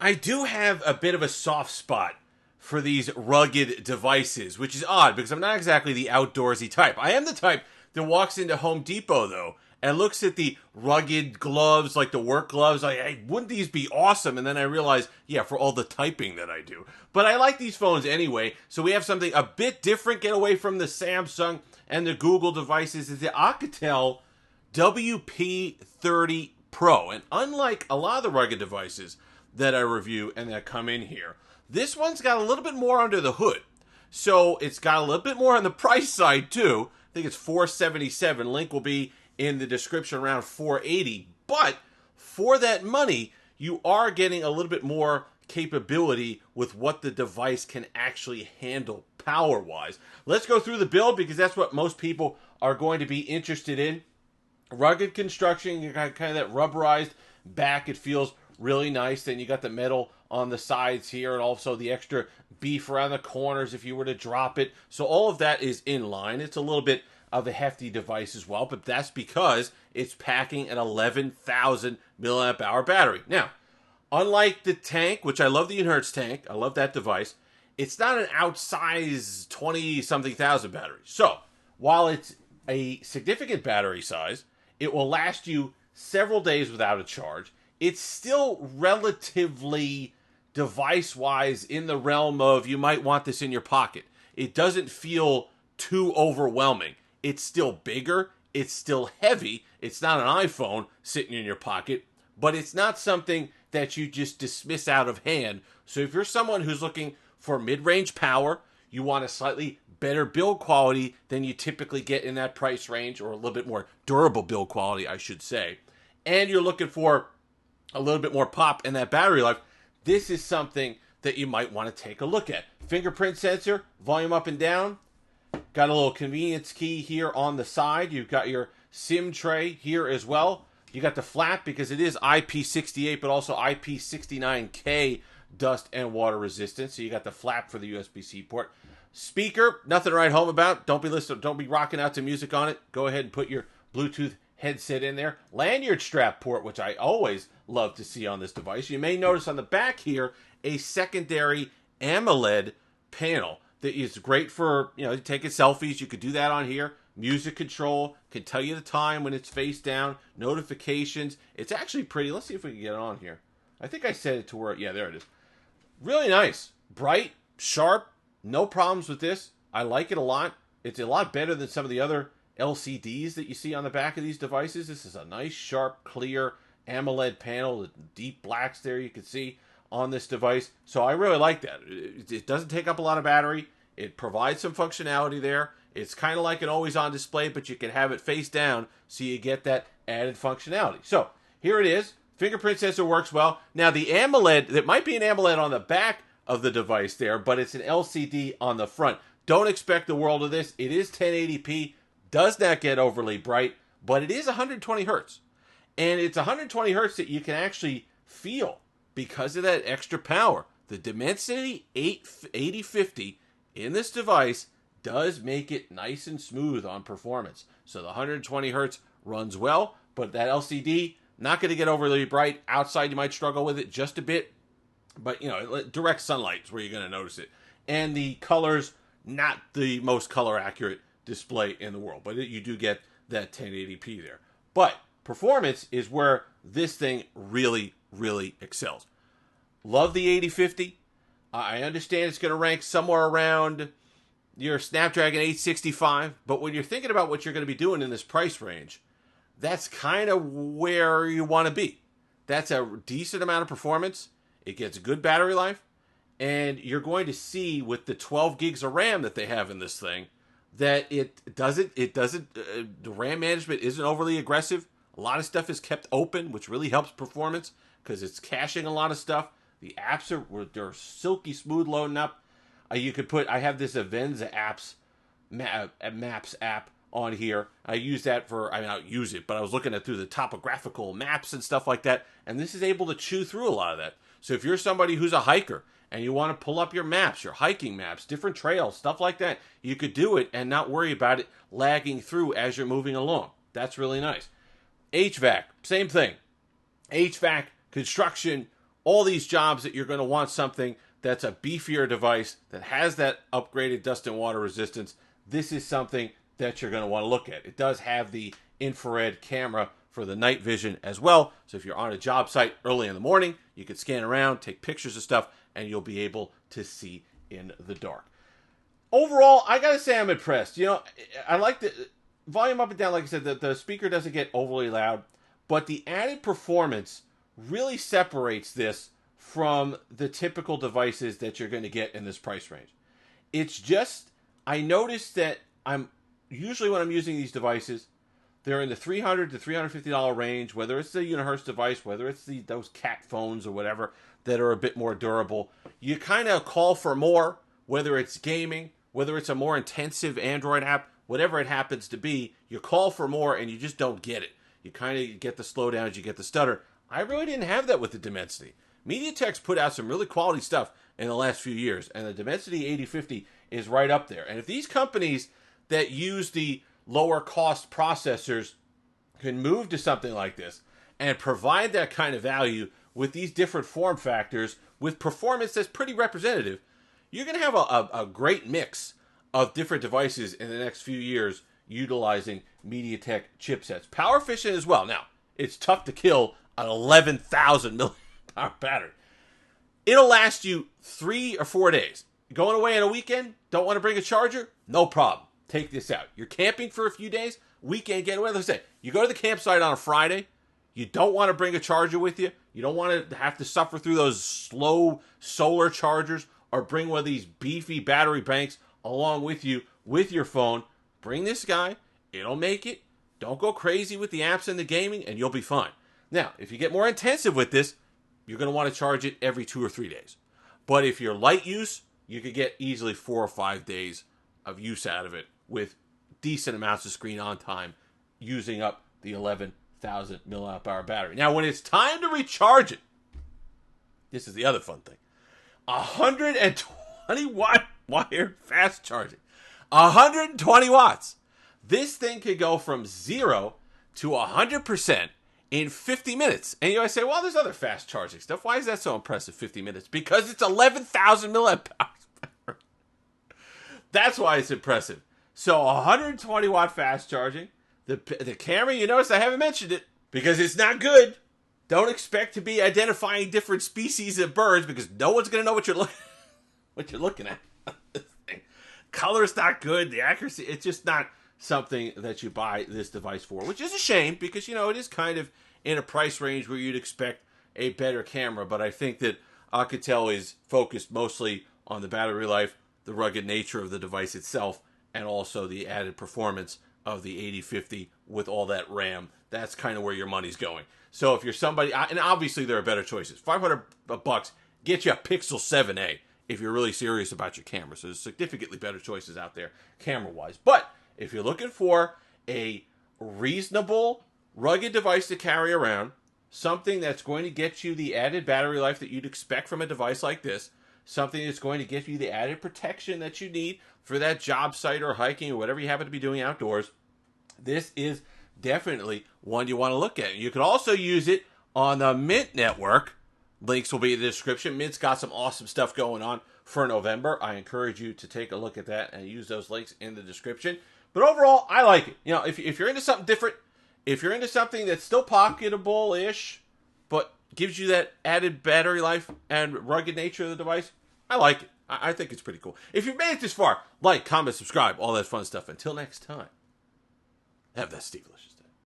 I do have a bit of a soft spot for these rugged devices, which is odd because I'm not exactly the outdoorsy type. I am the type that walks into Home Depot, though, and looks at the rugged gloves, like the work gloves, like, hey, wouldn't these be awesome? And then I realize, yeah, for all the typing that I do. But I like these phones anyway, so we have something a bit different, get away from the Samsung and the Google devices, is the Oukitel WP30 Pro. And unlike a lot of the rugged devices that I review and that come in here, this one's got a little bit more under the hood. So it's got a little bit more on the price side too. I think it's $477. Link will be in the description around $480. But for that money, you are getting a little bit more capability with what the device can actually handle power-wise. Let's go through the build because that's what most people are going to be interested in. Rugged construction, you got kind of that rubberized back. It feels really nice. Then you got the metal on the sides here and also the extra beef around the corners if you were to drop it. So all of that is in line. It's a little bit of a hefty device as well, but that's because it's packing an 11,000 milliamp hour battery. Now, unlike the tank, which I love the Inhertz tank, I love that device, it's not an outsized 20-something thousand battery. So, while it's a significant battery size, it will last you several days without a charge. It's still relatively device-wise in the realm of you might want this in your pocket. It doesn't feel too overwhelming. It's still bigger. It's still heavy. It's not an iPhone sitting in your pocket, but it's not something that you just dismiss out of hand. So if you're someone who's looking for mid-range power, you want a slightly better build quality than you typically get in that price range, or a little bit more durable build quality, I should say, and you're looking for a little bit more pop in that battery life, this is something that you might want to take a look at. Fingerprint sensor, volume up and down. Got a little convenience key here on the side. You've got your SIM tray here as well. You got the flap because it is IP68, but also IP69K dust and water resistant. So you got the flap for the USB-C port. Speaker, nothing to write home about. Don't be rocking out to music on it. Go ahead and put your Bluetooth headset in there. Lanyard strap port, which I always love to see on this device. You may notice on the back here a secondary AMOLED panel that is great for, taking selfies. You could do that on here. Music control, can tell you the time when it's face down, notifications. It's actually pretty. Let's see if we can get it on here. I think I set it to where, yeah, there it is. Really nice. Bright, sharp, no problems with this. I like it a lot. It's a lot better than some of the other LCDs that you see on the back of these devices. This is a nice, sharp, clear AMOLED panel. The deep blacks there you can see on this device. So I really like that. It doesn't take up a lot of battery. It provides some functionality there. It's kind of like an always-on display, but you can have it face down so you get that added functionality. So here it is. Fingerprint sensor works well. Now the AMOLED, there might be an AMOLED on the back of the device there, but it's an LCD on the front. Don't expect the world of this. It is 1080p, does not get overly bright, but it is 120 hertz. And it's 120 hertz that you can actually feel because of that extra power. The Dimensity 8050 in this device does make it nice and smooth on performance. So the 120 hertz runs well, but that LCD, not going to get overly bright. Outside, you might struggle with it just a bit. But, direct sunlight is where you're going to notice it. And the colors, not the most color accurate display in the world. But you do get that 1080p there. But performance is where this thing really, really excels. Love the 8050. I understand it's going to rank somewhere around your Snapdragon 865. But when you're thinking about what you're going to be doing in this price range, that's kind of where you want to be. That's a decent amount of performance. It gets good battery life. And you're going to see with the 12 gigs of RAM that they have in this thing that the RAM management isn't overly aggressive. A lot of stuff is kept open, which really helps performance because it's caching a lot of stuff. The apps they're silky smooth loading up. I have this Avenza Maps app on here. I use that I don't use it, but I was looking at through the topographical maps and stuff like that, and this is able to chew through a lot of that. So if you're somebody who's a hiker and you want to pull up your maps, your hiking maps, different trails, stuff like that, you could do it and not worry about it lagging through as you're moving along. That's really nice. HVAC, same thing. HVAC, construction, all these jobs that you're going to want something that's a beefier device that has that upgraded dust and water resistance, this is something that you're going to want to look at. It does have the infrared camera for the night vision as well. So if you're on a job site early in the morning, you can scan around, take pictures of stuff, and you'll be able to see in the dark. Overall, I got to say I'm impressed. You know, I like the volume up and down. Like I said, the speaker doesn't get overly loud, but the added performance really separates this from the typical devices that you're going to get in this price range. It's just, I noticed that usually when I'm using these devices, they're in the $300 to $350 range, whether it's the Unihertz device, whether it's those cat phones or whatever that are a bit more durable. You kind of call for more, whether it's gaming, whether it's a more intensive Android app, whatever it happens to be, you call for more and you just don't get it. You kind of get the slowdowns, you get the stutter. I really didn't have that with the Dimensity. MediaTek's put out some really quality stuff in the last few years, and the Dimensity 8050 is right up there. And if these companies that use the lower cost processors can move to something like this and provide that kind of value with these different form factors with performance that's pretty representative, you're going to have a great mix of different devices in the next few years utilizing MediaTek chipsets. Power efficient as well. Now, it's tough to kill an 11,000 milliamp battery. It'll last you 3 or 4 days. Going away on a weekend, don't want to bring a charger? No problem. Take this out. You're camping for a few days, weekend getaway. Let's say you go to the campsite on a Friday. You don't want to bring a charger with you. You don't want to have to suffer through those slow solar chargers or bring one of these beefy battery banks along with you with your phone. Bring this guy. It'll make it. Don't go crazy with the apps and the gaming, and you'll be fine. Now, if you get more intensive with this, you're going to want to charge it every 2 or 3 days. But if you're light use, you could get easily 4 or 5 days of use out of it with decent amounts of screen on time using up the 11,000 milliamp hour battery. Now, when it's time to recharge it, this is the other fun thing. 120 watt wired fast charging. 120 watts. This thing could go from 0 to 100% in 50 minutes. And you might say, well, there's other fast charging stuff. Why is that so impressive, 50 minutes? Because it's 11,000 milliamp hours. That's why it's impressive. So 120 watt fast charging. The camera, you notice I haven't mentioned it because it's not good. Don't expect to be identifying different species of birds because no one's going to know what you're looking at. This thing. Color's not good. The accuracy, it's just not something that you buy this device for, which is a shame because, you know, it is kind of in a price range where you'd expect a better camera. But I think that Oukitel is focused mostly on the battery life, the rugged nature of the device itself, and also the added performance of the 8050 with all that RAM. That's kind of where your money's going. So if you're somebody, and obviously there are better choices. $500 get you a Pixel 7a if you're really serious about your camera. So there's significantly better choices out there camera-wise. But if you're looking for a reasonable, rugged device to carry around, something that's going to get you the added battery life that you'd expect from a device like this, something that's going to get you the added protection that you need for that job site or hiking or whatever you happen to be doing outdoors, this is definitely one you want to look at. You can also use it on the Mint network. Links will be in the description. Mint's got some awesome stuff going on for November. I encourage you to take a look at that and use those links in the description. But overall, I like it. You know, if you're into something different, if you're into something that's still pocketable-ish, but gives you that added battery life and rugged nature of the device, I like it. I think it's pretty cool. If you've made it this far, like, comment, subscribe, all that fun stuff. Until next time, have that Steve-licious day.